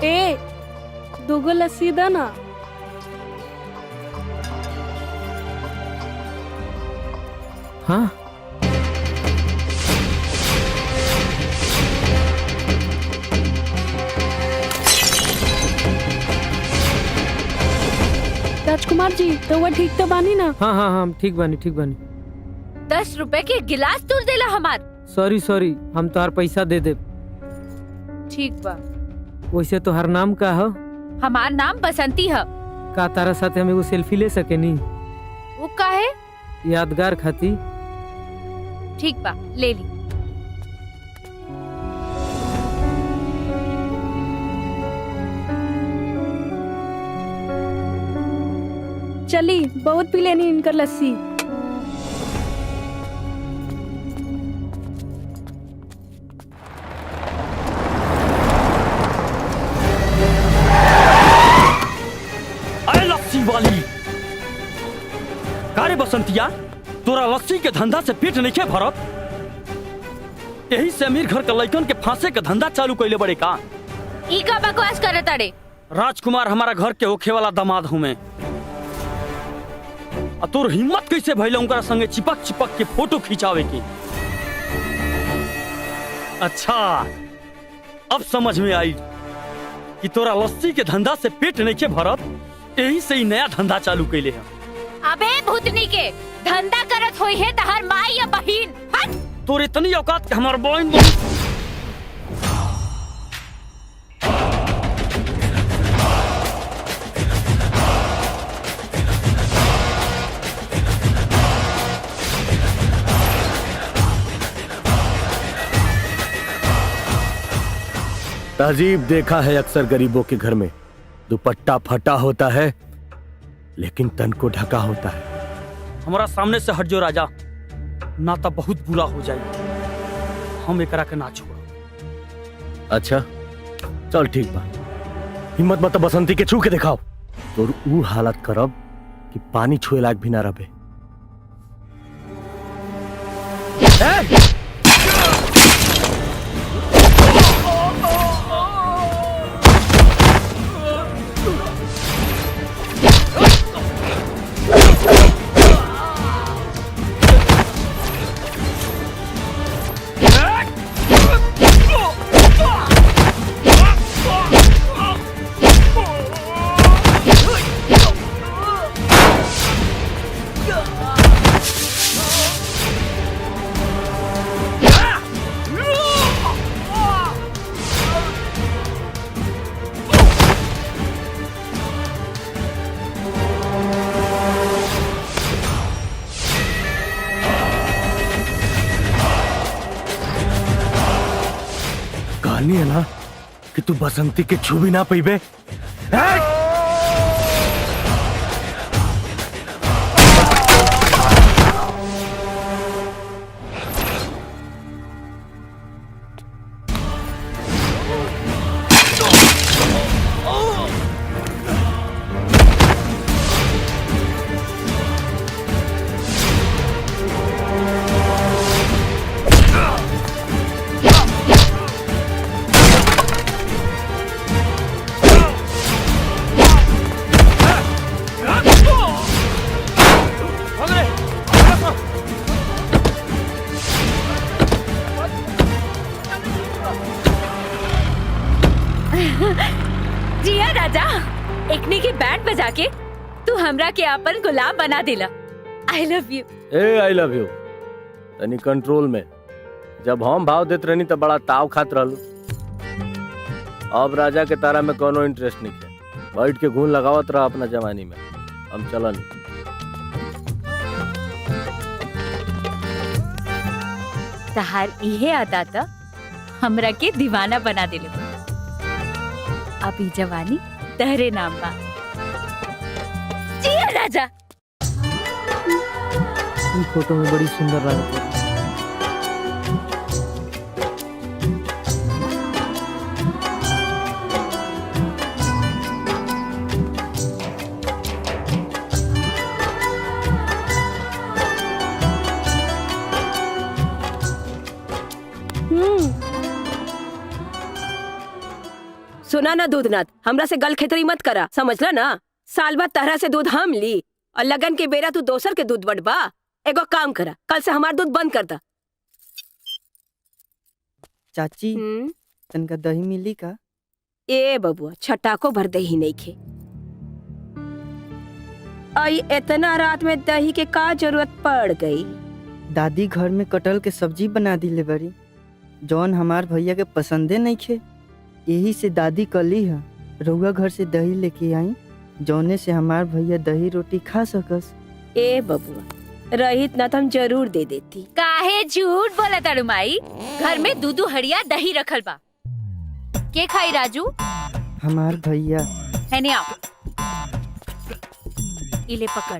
ए, दोगो लस्सी दा ना। हाँ राजकुमार जी, तो वो ठीक तो बानी ना? हाँ हाँ हाँ ठीक बानी ठीक बानी। 10 रुपए के गिलास तोड़ देला हमार। सॉरी सॉरी, हम तोहार पैसा दे दे। ठीक बा। वैसे तोहार नाम का हो? हमार नाम बसंती है। का तारा साथे हम एगो सेल्फी ले सके नी? वो का है? यादगार खाती। ठीक बा, ले ली। चली, बहुत पी लेनी इनकर लस्सी। अरे लस्सी वाली, कारे बसंतिया, तोरा लस्सी के धंधा से पेट नहीं भरत? यही से अमीर घर के लड़कन के फांसे के धंधा चालू कैले बड़े का? ई का बकवास करे तारे? राजकुमार हमारा घर के होखे वाला दामाद हूँ मैं। तोर हिम्मत कैसे भइले उनका संगे चिपक चिपक के फोटो खिंचावे की? अच्छा, अब समझ में आई कि तोरा लस्सी के धंधा से पेट नहीं भरत, यही से ही नया धंधा चालू कैले है। अबे भूतनी के, धंधा करत होई है तहर माई या बहिन। हट! तोर इतनी औकात के हमार बहन तहजीब देखा है अक्सर गरीबों के घर में, दुपट्टा फटा होता है लेकिन तन को ढका होता है। हमारा सामने से हट जो राजा, ना तो बहुत बुरा हो जाए। हम एकरा के ना छोड़। अच्छा चल ठीक बा, हिम्मत मत बसंती के छू के दिखाओ, तो ऊ हालत करब कि पानी छुए लायक भी ना रहे। है ना कि तू बसंती के छू भी ना पीबे। जिया राजा, एकने की बैंड बजा के तू हमरा के अपन गुलाम बना दिला। आई love you. I love you तनी कंट्रोल में। जब हम भाव देत रहनी तो बड़ा ताव खात रहलू। अब राजा के तारा में कोनो इंटरेस्ट नहीं है। बैठ के घून लगावत रहा अपना जवानी में। हम चलन। तहार इहे अदा त हमरा के दीवाना बना दिले। अभी जवानी तहरे नाम बा। जिया राजा। ये फोटो में बड़ी सुंदर लगती है। सुना ना दूधनाथ, हमरा से गल खेतरी मत करा, समझला ना। साल बाद तरह से दूध हम ली और लगन के बेरा तू दोसर के दूध बटबा। एगो काम करा, कल से हमार दूध बंद कर दा। चाची तनका दही मिली का? ए बबुआ, छटाको भर दही नहीं खे। आई इतना रात में दही के का जरूरत पड़ गई? दादी घर में कटहल के सब्जी बना दिले बड़ी, जौन हमार भैया के पसंदे नहीं खे। यही से दादी कली है रउआ घर से दही लेके आई, जौने से हमार भैया दही रोटी खा सकस। ए बबुआ, रहित ना तो हम जरूर दे देती। काहे झूठ बोला तारू माई? घर में दूधू हड़िया दही रखल बा। के खाई राजू? हमार भैया। है नहीं आओ, इले पकड़।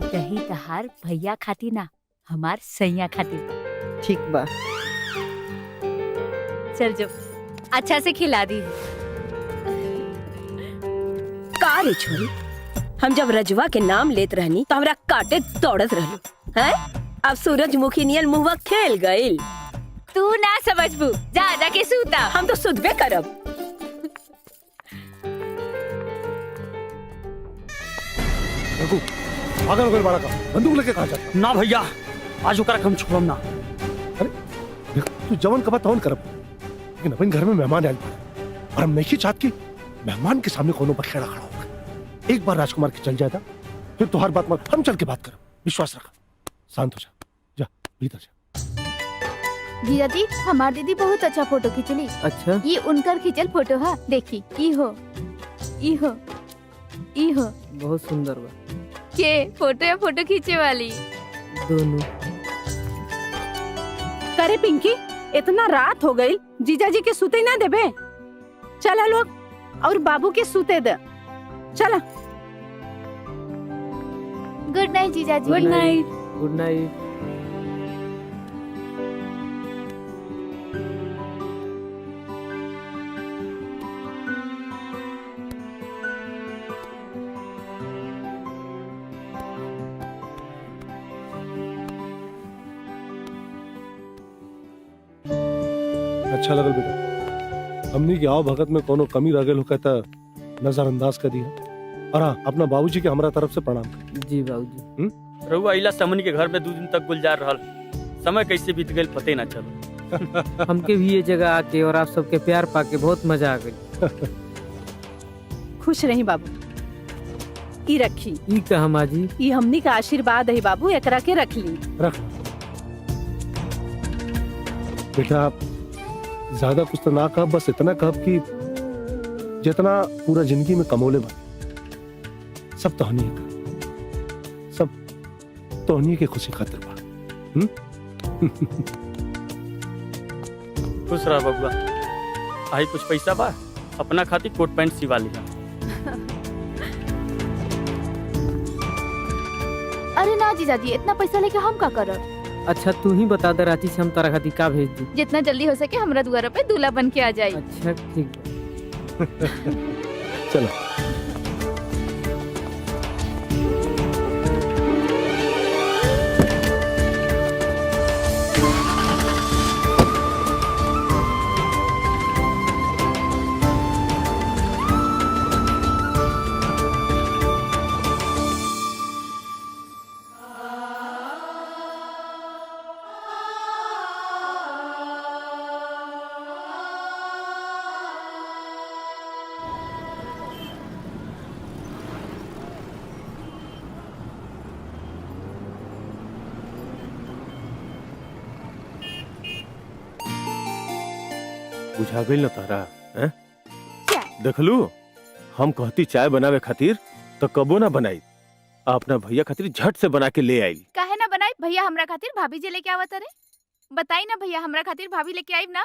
दही तहार भैया खाती ना, हमार सैया खाती। ठीक बा। चल जो, अच्छा से खिला दी। का रे छोरी, हम जब रजवा के नाम लेत रहनी तो हमरा काटे दौड़त रहलू हैं? अब सूरजमुखी नियन मुहवा खेल गइल। तू ना समझबू, जा जाके सूता। हम तो सुधबे करब। रघु, पागल हो गए बड़ा का, बंदूक लेके कहाँ जाता? ना भैया, आज ओकरा हम छोड़म ना। अरे देख, तू जवन कबा तवन करब, लेकिन अपन घर में मेहमान आयल बा और हम नहीं चाहत कि मेहमान के सामने कोनो बखेड़ा खड़ा होगा। एक बार राजकुमार के चल जाता, फिर तुहार बात मत, हम चल के बात करब। विश्वास रखा, शांत हो जा, जा भीतर जा। जीजा जी, हमार दीदी बहुत अच्छा फोटो खींचली। अच्छा, ये उनकर खींचल फोटो है, देखी। ई हो, ई हो, ई हो। बहुत सुंदर बा। के फोटो या फोटो खींचे वाली? दोनों। करे पिंकी, इतना रात हो गई, जीजा जी के सूते ना देबे। चला लोग और बाबू के सूते दे। चला। गुड नाइट जीजा जी। Good night. Good night. अच्छा लगल बेटा, हमनी के आओ भगत में कोनो कमी रह गइल हो कहता नजरअंदाज कर दिया। और हाँ, अपना बाबूजी के हमरा तरफ से प्रणाम कर। जी बाबूजी। रहुआ इला समन के घर में 2 दिन तक गुलजार रहल, समय कैसे बीत गइल पते ना चलो। हमके भी ये जगह आके और आप सबके प्यार पाके बहुत मजा आ गई। खुश रही बाबू। ई रखी, ई कहा माँ जी? ई हमनी का आशीर्वाद है बाबू, एकरा के रख ली। रख बेटा, ज्यादा कुछ तो ना कह, बस इतना कह कि जितना पूरा जिंदगी में कमोले बने सब तोहनी का, सब तोहनी के खुशी खातिर बा। खुश रह बबुआ। आई कुछ पैसा बा, अपना खातिर कोट पैंट सिवा लिया। अरे ना जीजा जी, इतना पैसा लेके हम का करब? अच्छा तू ही बता दे, रांची से हम तारा खातिर का भेज दी। जितना जल्दी हो सके हमरा द्वारा पे दूल्हा बन के आ जाए। अच्छा ठीक बा। चलो। बुझा गई ना तारा? देखलू, हम कहती चाय बनावे खातिर तो कबो ना बनाई, अपना भैया खातिर झट से बना के ले आई। काहे ना बनाई? भैया हमरा खातिर भाभी जी लेके आवत रे। बताई ना भैया, हमरा खातिर भाभी लेके आई ना।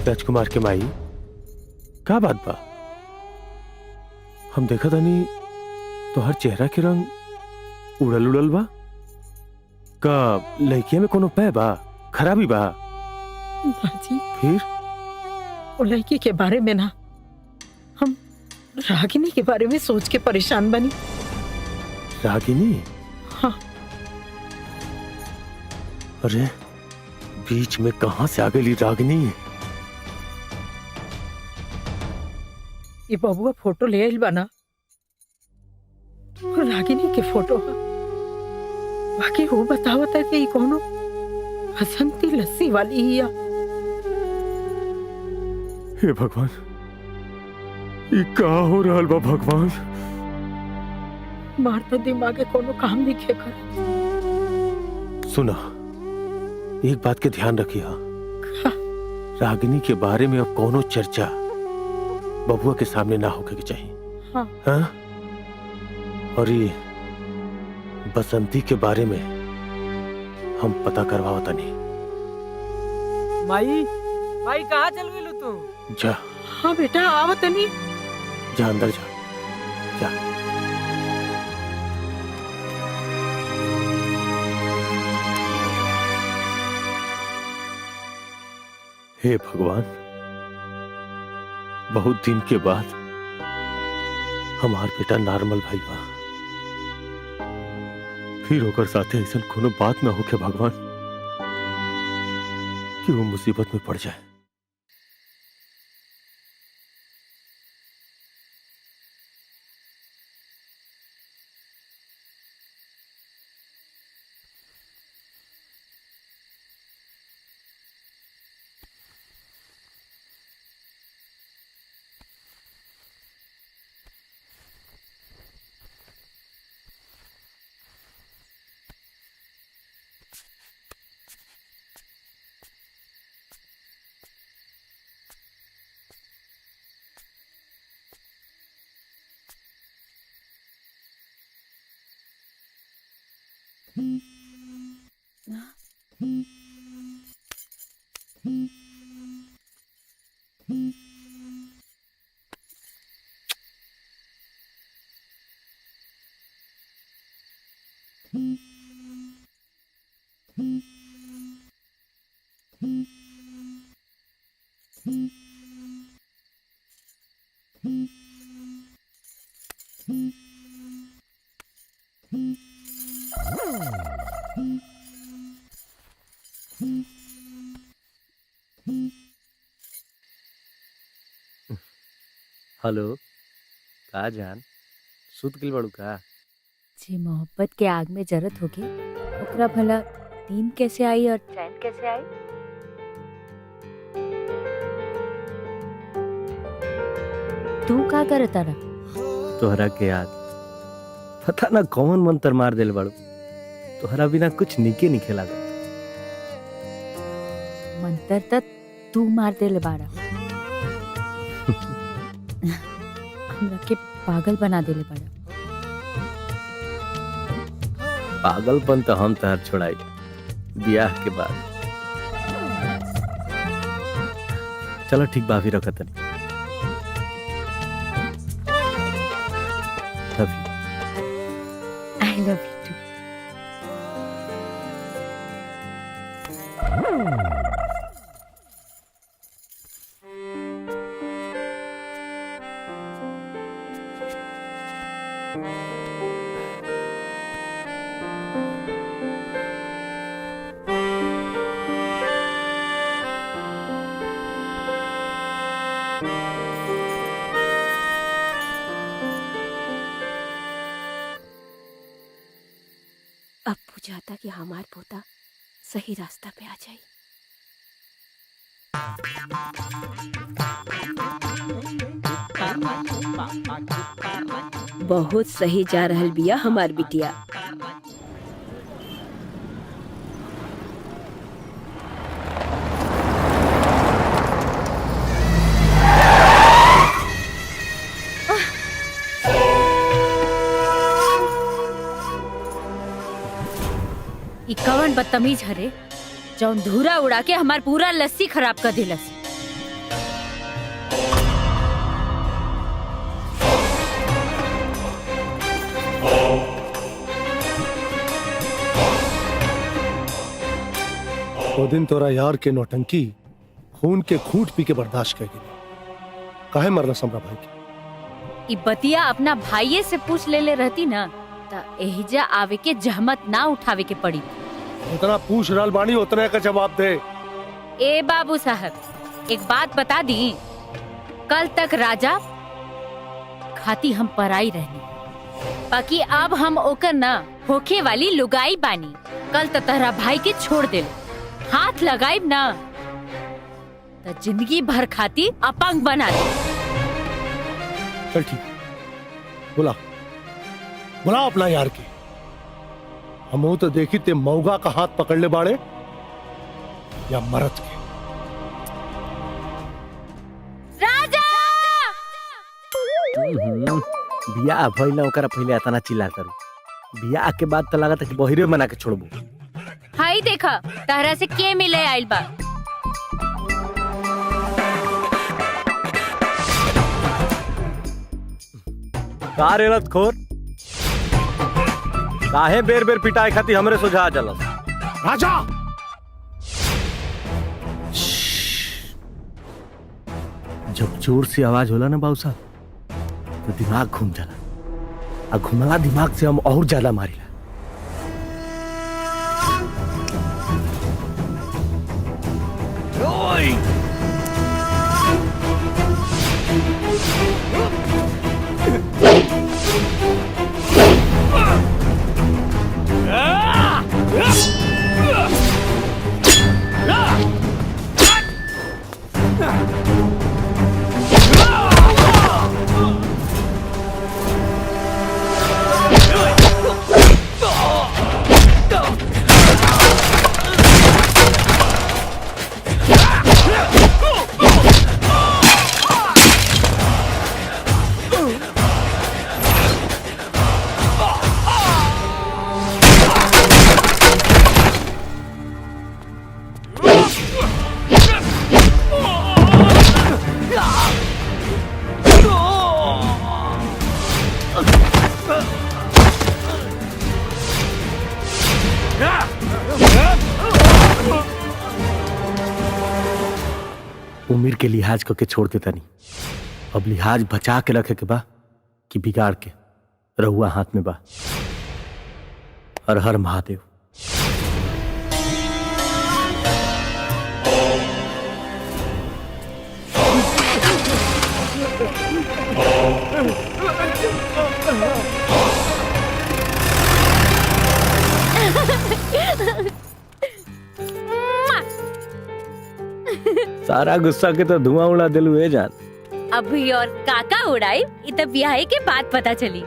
राजकुमार के माई का बात बा? हम देखा तानी तो हर चेहरा के रंग उड़ल उड़ल बा। का लड़किया में कोनो पै बा, खराबी बा? बाजी, फिर वो लड़की के बारे में ना, हम रागिनी के बारे में सोच के परेशान बनी। रागिनी? हाँ। अरे बीच में कहां से आ गई रागिनी? ये बबुआ फोटो ले आइल बना, रागिनी के फोटो है। बाकी वो बतावता कि ये कोनो हसंती लस्सी वाली ही है। हे भगवान, ये का हो रहल बा भगवान? मार तो दिमागे कोनो काम नहीं खे कर। सुना, एक बात के ध्यान रखिए, रागिनी के बारे में अब कोनो चर्चा बबुआ के सामने ना होके चाहिए। हाँ। हाँ? और ये बसंती के बारे में हम पता करवावता नहीं। माई माई कहाँ चल गई तू? जा। हाँ बेटा, आवत नहीं। जा अंदर जा, जा। हे भगवान, बहुत दिन के बाद हमार बेटा नॉर्मल भाई बा। फिर होकर साथे ऐसा कोनो बात ना होके भगवान कि वो मुसीबत में पड़ जाए। हेलो, का जान सुत गइल बाड़ू का? जे मोहब्बत के आग में जरत होगी, ओकरा भला नींद कैसे आई और चैन कैसे आई? तू का करता रहा? तोहरा के याद, पता ना कौन मंत्र मार दिल बाड़ू। तोहरा बिना कुछ निके नहीं खेला। मंतर तक तू मार देले बाड़ा। हमरा के पागल बना देले बाड़ा। पागलपन तो हम तहर छोड़ाई ब्याह के बाद। चलो ठीक बा, फिर रखत नहीं। Love you. I love you too. अब बुझाता कि हमार पोता सही रास्ता पे आ जाए। बहुत सही जा रहल बिया हमार बिटिया। ई कवन बदतमीज हरे, जौन धूरा उड़ा के हमार पूरा लस्सी खराब कर दिलस। वो दिन तोरा यार के नौटंकी खून के खूंट पी के बर्दाश्त कर गई। काहे मरना समरा भाई के? ई बतिया अपना भाईये से पूछ ले रहती ना त एहिजा आवे के जहमत ना उठावे के पड़ी। उतना पूछ रहल बानी उतने का जवाब दे। ए बाबू साहब एक बात बता दी, कल तक राजा खाती हम पराई रहनी, बाकी अब हम ओकर ना होखे वाली लुगाई बानी। कल त तहरा भाई के छोड़ दे, हाथ लगाई ना तो जिंदगी भर खाती अपंग बना दे। चल ठीक, बुला बुला अपना यार के। हम तो देखी ते मौगा का हाथ पकड़ ले बाड़े या मरद के। राजा बियाह भइला ओकरा पहिले इतना चिल्ला करू, बियाह के बाद तो लागत कि बहिरे बना के छोड़बू। हाई देखा तहरा से के मिले आइल बा। का रेलत खोर, काहे बेर बेर पिटाई खाती हमरे सुझा चलस। राजा जब जोर से आवाज होला ना बाबू साहब तो दिमाग घूम जाला, और घुमला दिमाग से हम और ज्यादा मारिला। उम्र के लिहाज करके छोड़ देता नहीं, अब लिहाज बचा के रखे के बा कि बिगाड़ के रहुआ हाथ में बा। हर हर महादेव। सारा गुस्सा के तो धुआं उड़ा दिलू है जान। अभी और काका उड़ाई इत ब्याह के बाद पता चली।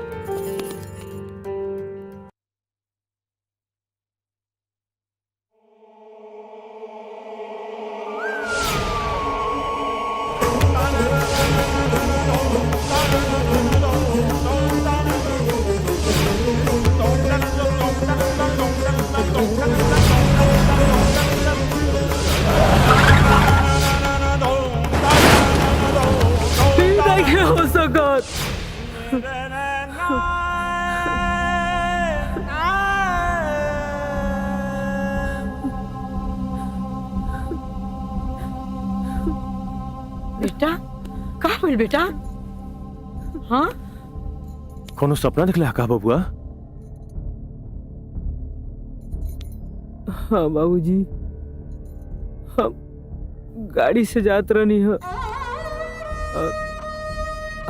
हो सकत बेटा, का बोल बेटा? हाँ कोनो सपना दिखला का बबुआ? हाँ बाबूजी, हम गाड़ी से जात रहनी है,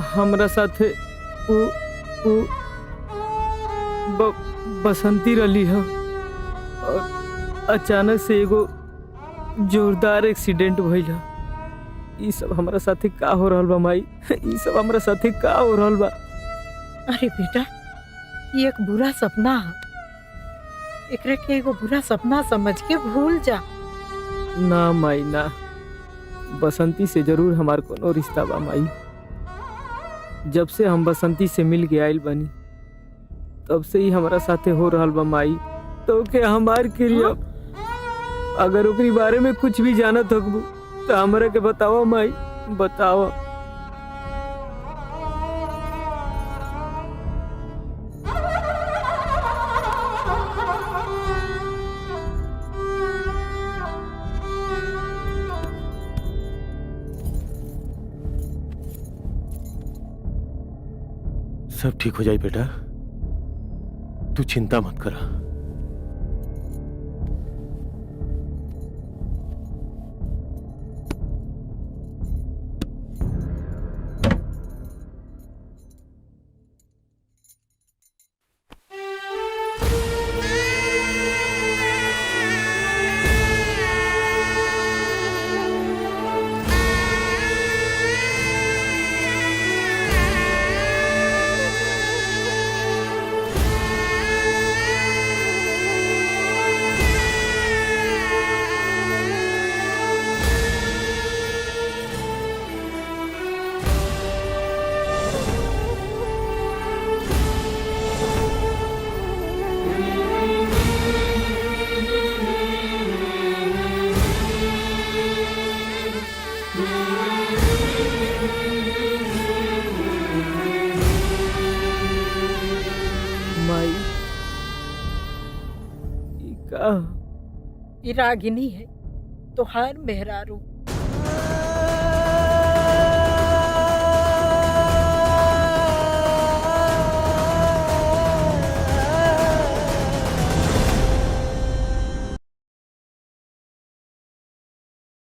हमरा साथे बसंती रली है और अचानक से एगो जोरदार एक्सीडेंट भइल है। ई सब हमरा साथे का हो रहल बा माई? ई सब हमरा साथे का हो रहल बा? अरे बेटा, ये एक बुरा सपना है, एकरा के एगो बुरा सपना समझ के भूल जा। ना माई ना, बसंती से जरूर हमार कोनो रिश्ता बा माई। जब से हम बसंती से मिल के आइल बनी तब से ही हमारा साथे हो रहल बा माई। तो के हमार के लिए अगर ओकरी बारे में कुछ भी जानत होबू तो हमरा के बताओ माई, बताओ। सब ठीक हो जाए बेटा, तू चिंता मत करा। माई ई का ई रागिनी है तोहार मेहरारू।